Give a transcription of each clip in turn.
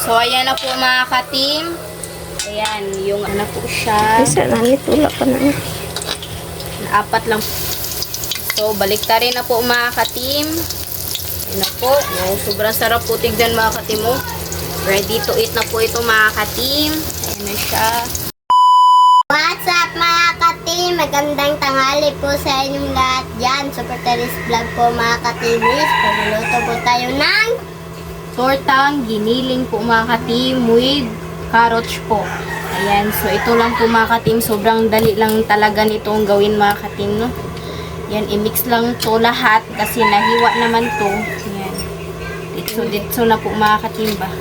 So, ayan na po mga ka-team. Ayan, yung ano po siya. Isa na nito, wala pa na. Apat lang. So, baliktarin na po mga ka-team. Ayan na po. Wow, sobrang sarap po tignan mga ka-team mo. Ready to eat na po ito mga ka-team. Ayan na siya. What's up mga ka-team? Magandang tanghali po sa inyong lahat dyan. Super Terrace Vlog po mga ka-teamies. Pagluluto po tayo ng Tortang giniling po mga ka-team with carrots po. Ayan, so ito lang po mga ka-team. Sobrang dali lang talaga nitong gawin mga ka-team, no? Yan, i-mix lang to lahat kasi nahiwa naman to. Ayan. Ditso na po mga ka-team ba?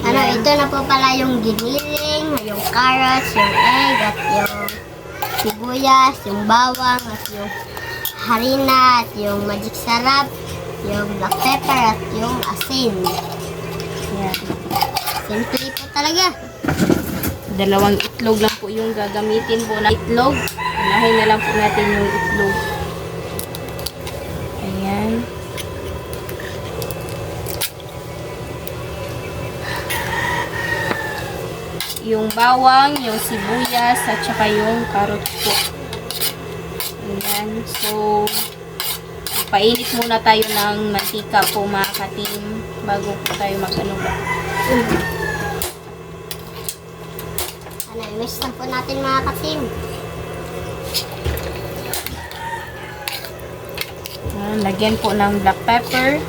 ano, ito na po pala yung giniling, yung carrots, yung egg, at yung sibuyas, yung bawang, at yung harina, at yung magic sarap, yung black pepper, at yung asin. Ayan. Simple po talaga. Dalawang itlog lang po yung gagamitin po na itlog. Unahin na lang po natin yung itlog. Ayan. Yung bawang, yung sibuyas, at saka yung carrot po. Ayan. So, painit muna tayo ng mantika po mga ka-team bago po tayo mag-ano ba. Ano, i-mix na po natin mga ka-team. Ayan, lagyan po ng black pepper.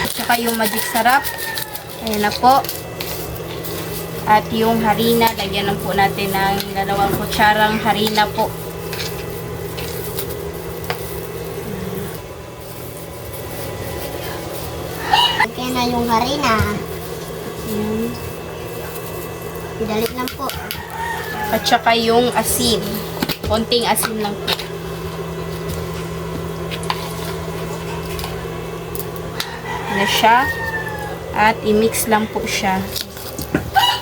At saka yung magic sarap. Ayan na po. At yung harina, lagyan lang po natin ng 2 kutsarang harina po. Okay na yung harina. Ayan. Dali lang po. At saka yung asin. Konting asin lang po. Na siya. At i-mix lang po siya.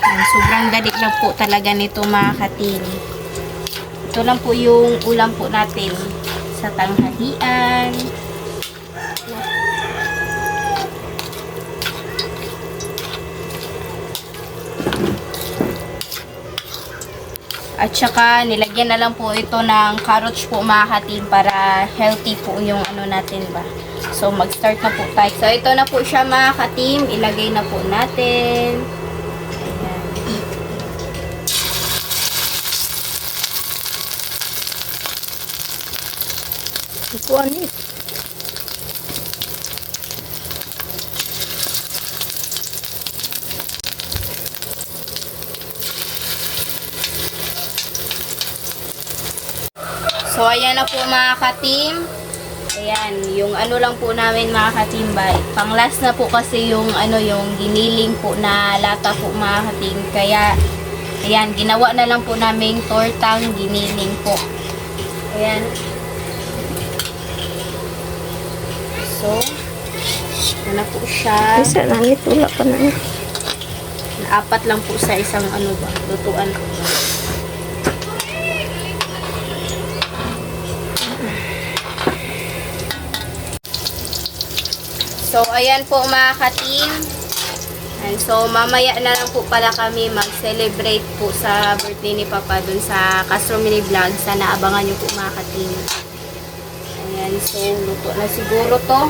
Ayan, sobrang dali lang po talaga nito mga ka-team. Ito lang po yung ulam po natin sa tanghalian. At saka nilagyan na lang po ito ng carrots po mga ka-team para healthy po yung ano natin ba. So mag-start na po tayo. So ito na po siya mga ka-team. Ilagay na po natin. Ayan. Ikuan eh. So ayan na po mga ka-team. Ayan, yung ano lang po namin mga ka-team ba. Pang last na po kasi yung ano yung giniling po na lata po mga ka-team. Kaya ayan, ginawa na lang po naming tortang giniling po. Ayan. So, ito na po siya. Isa na nito, wala pa na. Apat lang po sa isang ano ba, lutuan. So, ayan po mga ka-team. And so, mamaya na lang po pala kami mag-celebrate po sa birthday ni Papa dun sa Castro Mini Vlog. Sana abangan nyo po mga ka-team. Ayan, so, luto na siguro to.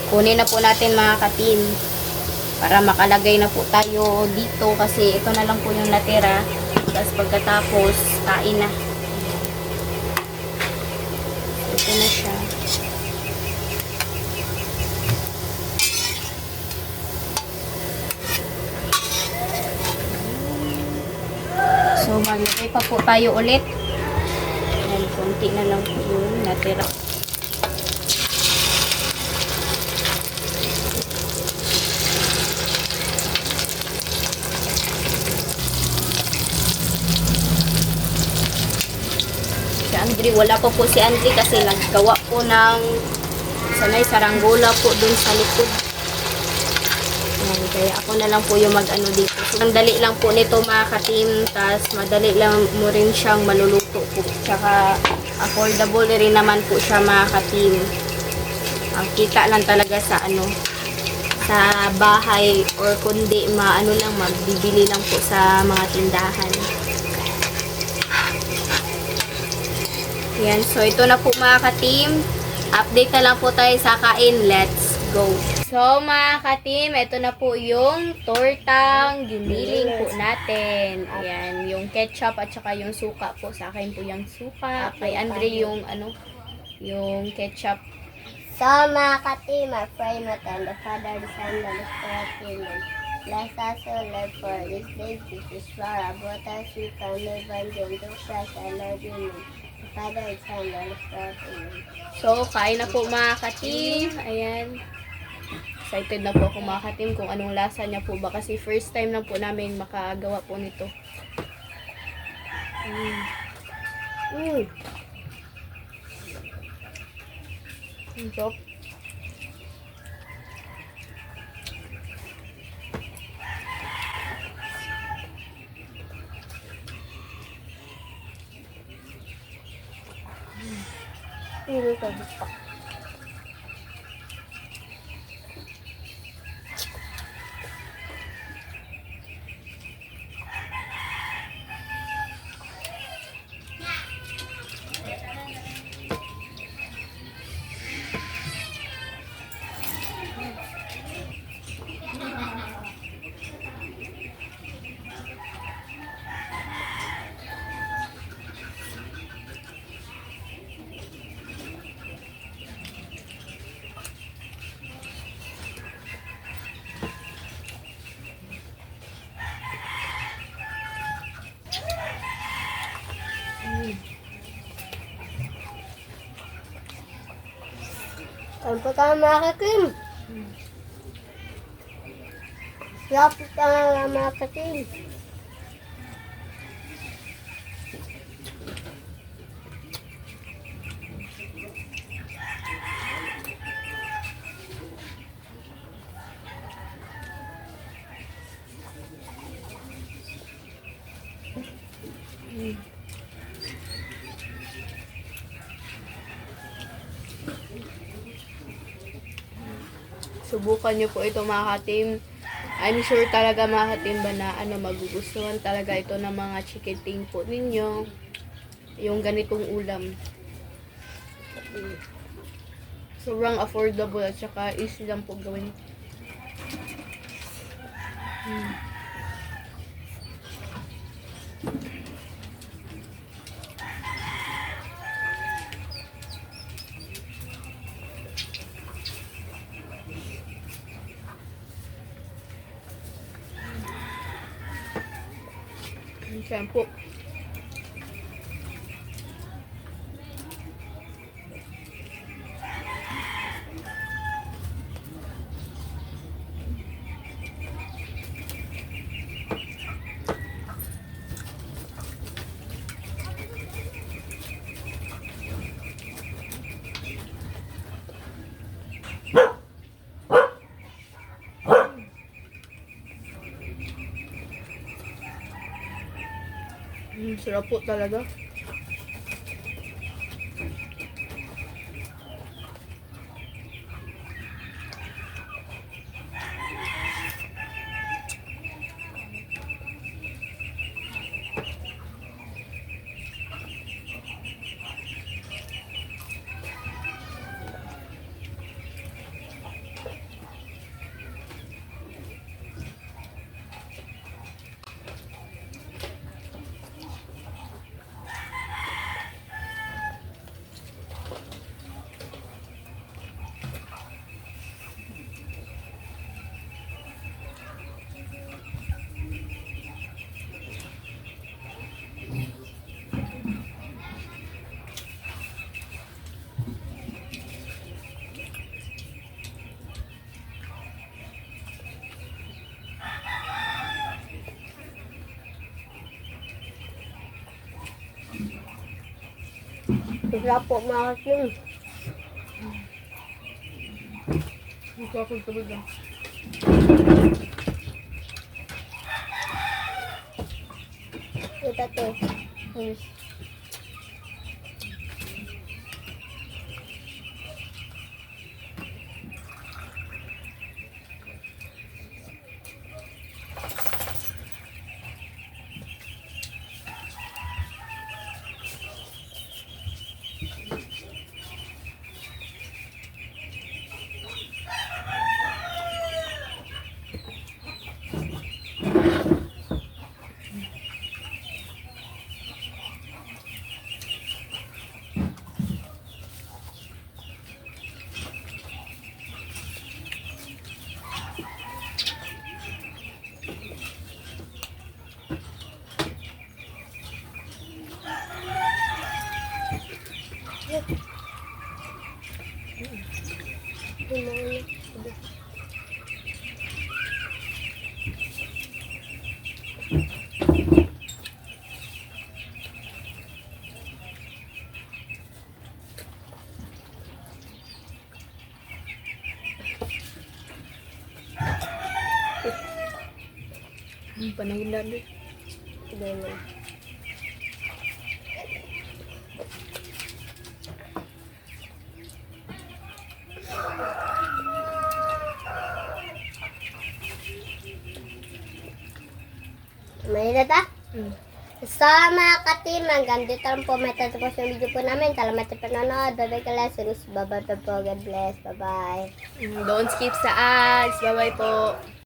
Kunin na po natin mga ka-team. Para makalagay na po tayo dito kasi ito na lang po yung natira. Tapos pagkatapos, kain na. Ito na siya. So, maglagay pa po tayo ulit. Ayan, konti na lang po yung natira. Si Andre, wala pa po si Andre kasi naggawa po ng sanay saranggola po dun sa likod. Ayan, kaya ako na lang po yung mag-ano dito. So, ang dali lang po nito mga ka-team. Tas madali lang mo rin siyang maluluto po. Tsaka affordable rin naman po siya mga ka-team. Ang kita lang talaga sa ano, sa bahay or kundi maano lang magbibili lang po sa mga tindahan. Yan, so ito na po mga ka-team. Update na lang po tayo sa kain. Let's go! So mga ka-team, ito na po yung tortang giniling po natin. Ayan, yung ketchup at saka yung suka po. Sa akin po yung suka. Kay Andre yung yung ketchup. So mga ka-team, I pray not on the Father, the Son, and the Spirit. Amen. Bless us, O Lord, for this day, which is flour, butter, sweet, and live and do Christ, and Lord, Amen. The Father, the Son, and the Spirit. Amen. So, kain na po mga ka-team. Ayan. Excited na po ako mga ka-team kung anong lasa niya po ba. Kasi first time lang po namin makagawa po nito. Ang sarap. Hindi ko gusto. Saan po tayo makakim? Saan po tayo makakim? Subukan nyo po ito mga ka-team. I'm sure talaga mga ka-team ba na magugustuhan talaga ito ng mga chicken ting po ninyo. Yung ganitong ulam. Sobrang affordable at saka easy lang po gawin. Shampoo. Sarap po talaga. Sarap po makakim. Ito ako talaga. Ito to. Panahindan din. Sige mo. May na ta? So mga ka-team, hanggang dito lang po may tatapos yung video po namin. Salamat sa panonood. Bye-bye ka lessons. Bye-bye po. God bless. Bye-bye. Don't skip sa ads. Bye-bye po.